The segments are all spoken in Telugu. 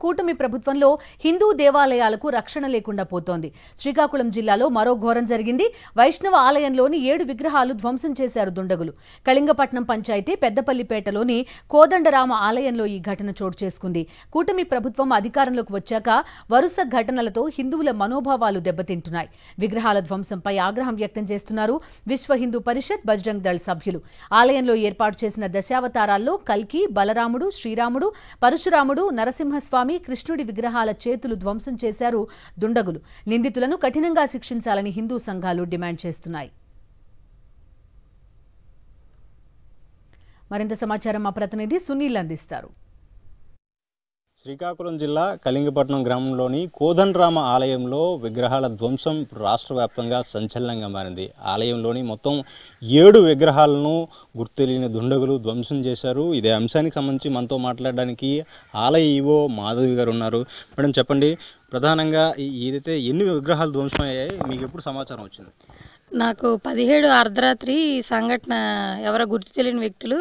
కూటమి ప్రభుత్వంలో హిందూ దేవాలయాలకు రక్షణ లేకుండా పోతోంది. శ్రీకాకుళం జిల్లాలో మరో ఘోరం జరిగింది. వైష్ణవ ఆలయంలోని 7 విగ్రహాలు ధ్వంసం చేశారు దుండగులు. కళింగపట్నం పంచాయతీ పెద్దపల్లిపేటలోని కోదండరామ ఆలయంలో ఈ ఘటన చోటు చేసుకుంది. కూటమి ప్రభుత్వం అధికారంలోకి వచ్చాక వరుస ఘటనలతో హిందువుల మనోభావాలు దెబ్బతింటున్నాయి. విగ్రహాల ధ్వంసంపై ఆగ్రహం వ్యక్తం చేస్తున్నారు విశ్వ హిందూ పరిషత్, బజరంగ్ దళ్ సభ్యులు. ఆలయంలో ఏర్పాటు చేసిన దశావతారాల్లో కల్కి, బలరాముడు, శ్రీరాముడు, పరశురాముడు, నరసింహస్వామి, కృష్ణుడి విగ్రహాల చేతులు ధ్వంసం చేశారు దుండగులు. నిందితులను కఠినంగా శిక్షించాలని హిందూ సంఘాలు డిమాండ్ చేస్తున్నాయి. మరింత సమాచారం మా ప్రతినిధి సునీల్ అందిస్తారు. శ్రీకాకుళం జిల్లా కళింగపట్నం గ్రామంలోని కోదండరామ ఆలయంలో విగ్రహాల ధ్వంసం రాష్ట్ర వ్యాప్తంగా సంచలనంగా మారింది. ఆలయంలోని మొత్తం 7 విగ్రహాలను గుర్తుతెలియని దుండగులు ధ్వంసం చేశారు. ఇదే అంశానికి సంబంధించి మనతో మాట్లాడడానికి ఆలయ ఈవో మాధవి గారు ఉన్నారు. మేడం చెప్పండి, ప్రధానంగా ఏదైతే ఎన్ని విగ్రహాలు ధ్వంసం అయ్యాయి, మీకు ఎప్పుడు సమాచారం వచ్చింది? నాకు 17 అర్ధరాత్రి సంఘటన ఎవరో గుర్తు తెలియని వ్యక్తులు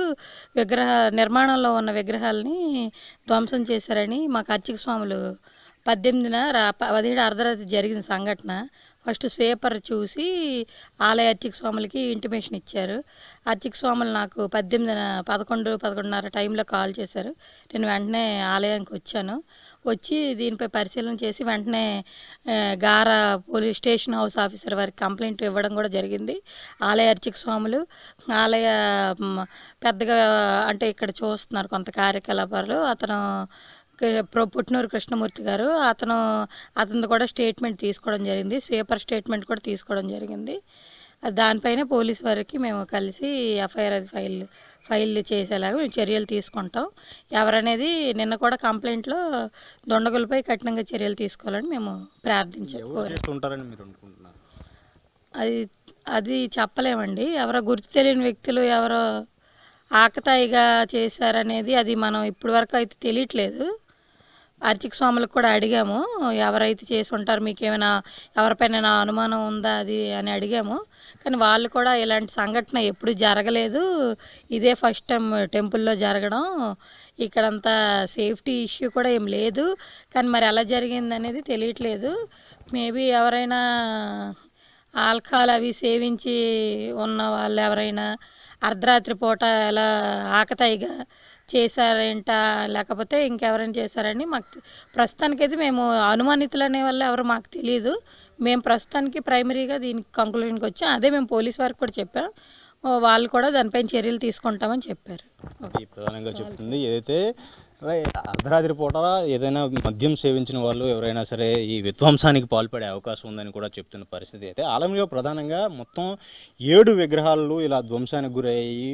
నిర్మాణంలో ఉన్న విగ్రహాలని ధ్వంసం చేశారని మాకు అర్చక స్వాములు 18న 17 అర్ధరాత్రి జరిగిన సంఘటన. ఫస్ట్ స్వీపర్ చూసి ఆలయ అర్చక స్వాములకి ఇంటిమేషన్ ఇచ్చారు. అర్చక స్వాములు నాకు 18న 11:30 టైంలో కాల్ చేశారు. నేను వెంటనే ఆలయానికి వచ్చి దీనిపై పరిశీలన చేసి వెంటనే గార పోలీస్ స్టేషన్ హౌస్ ఆఫీసర్ వారికి కంప్లైంట్ ఇవ్వడం కూడా జరిగింది. ఆలయ అర్చక స్వాములు ఆలయ పెద్దగా అంటే ఇక్కడ చూస్తున్నారు కొంత కార్యకలాపాలు. అతను పుట్నూరు కృష్ణమూర్తి గారు అతను కూడా స్టేట్మెంట్ తీసుకోవడం జరిగింది. స్వీపర్ స్టేట్మెంట్ కూడా తీసుకోవడం జరిగింది. దానిపైన పోలీస్ వారికి మేము కలిసి ఎఫ్ఐఆర్ ఫైల్ చేసేలాగా మేము చర్యలు తీసుకుంటాం. ఎవరనేది నిన్న కూడా కంప్లైంట్లో దొండగులపై కఠినంగా చర్యలు తీసుకోవాలని మేము ప్రార్థించాము. అది చెప్పలేమండి. ఎవరో గుర్తు తెలియని వ్యక్తులు ఎవరో ఆకతాయిగా చేశారనేది అది మనం ఇప్పటి వరకు అయితే తెలియట్లేదు. అర్చక స్వాములకు కూడా అడిగాము, ఎవరైతే చేసి ఉంటారు, మీకు ఏమైనా ఎవరిపైన అనుమానం ఉందా అది అని అడిగాము. కానీ వాళ్ళు కూడా ఇలాంటి సంఘటన ఎప్పుడు జరగలేదు, ఇదే ఫస్ట్ టైం టెంపుల్లో జరగడం, ఇక్కడంతా సేఫ్టీ ఇష్యూ కూడా ఏం లేదు, కానీ మరి ఎలా జరిగింది అనేది తెలియట్లేదు. మేబీ ఎవరైనా ఆల్కహాల్ అవి సేవించి ఉన్న వాళ్ళు ఎవరైనా అర్ధరాత్రి పూట ఎలా ఆకతాయిగా చేశారేంట, లేకపోతే ఇంకెవరైనా చేశారని మాకు ప్రస్తుతానికైతే మేము అనుమానితులు అనే వాళ్ళు ఎవరు మాకు తెలియదు. మేము ప్రస్తుతానికి ప్రైమరీగా దీనికి కంక్లూజన్కి వచ్చాం. అదే మేము పోలీస్ వారికి కూడా చెప్పాం. వాళ్ళు కూడా దానిపైన చర్యలు తీసుకుంటామని చెప్పారు. ప్రధానంగా చెప్తుంది ఏదైతే అర్ధరాత్రి పూట ఏదైనా మద్యం సేవించిన వాళ్ళు ఎవరైనా సరే ఈ విధ్వంసానికి పాల్పడే అవకాశం ఉందని కూడా చెప్తున్న పరిస్థితి. అయితే ఆలయంలో ప్రధానంగా మొత్తం 7 విగ్రహాలు ఇలా ధ్వంసానికి గురయ్యి,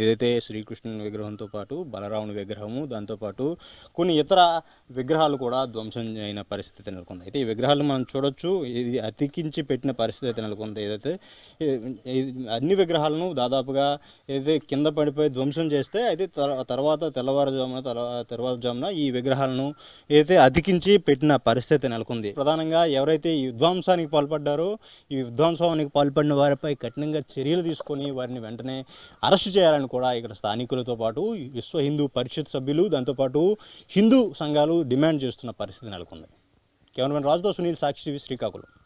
ఏదైతే శ్రీకృష్ణుని విగ్రహంతో పాటు బలరాముని విగ్రహము, దాంతోపాటు కొన్ని ఇతర విగ్రహాలు కూడా ధ్వంసం అయిన పరిస్థితి నెలకొంది. అయితే ఈ విగ్రహాలు మనం చూడొచ్చు, ఇది అతికించి పెట్టిన పరిస్థితి అయితే నెలకొంది. ఏదైతే అన్ని విగ్రహాలను దాదాపుగా ఏదైతే కింద పడిపోయి ధ్వంసం చేస్తే అయితే తెల్లవారుజామున ఈ విగ్రహాలను ఏదైతే అతికించి పెట్టిన పరిస్థితి నెలకొంది. ప్రధానంగా ఎవరైతే ఈ విధ్వంసానికి పాల్పడ్డారో ఈ విధ్వంసానికి పాల్పడిన వారిపై కఠినంగా చర్యలు తీసుకొని వారిని వెంటనే అరెస్టు చేయాలని కూడా ఇక్కడ స్థానికులతో పాటు విశ్వ హిందూ పరిషత్ సభ్యులు, దాంతోపాటు హిందూ సంఘాలు డిమాండ్ చేస్తున్న పరిస్థితి నెలకొంది. కెమెరామెన్ రాజుతో సునీల్, సాక్షి టీవీ, శ్రీకాకుళం.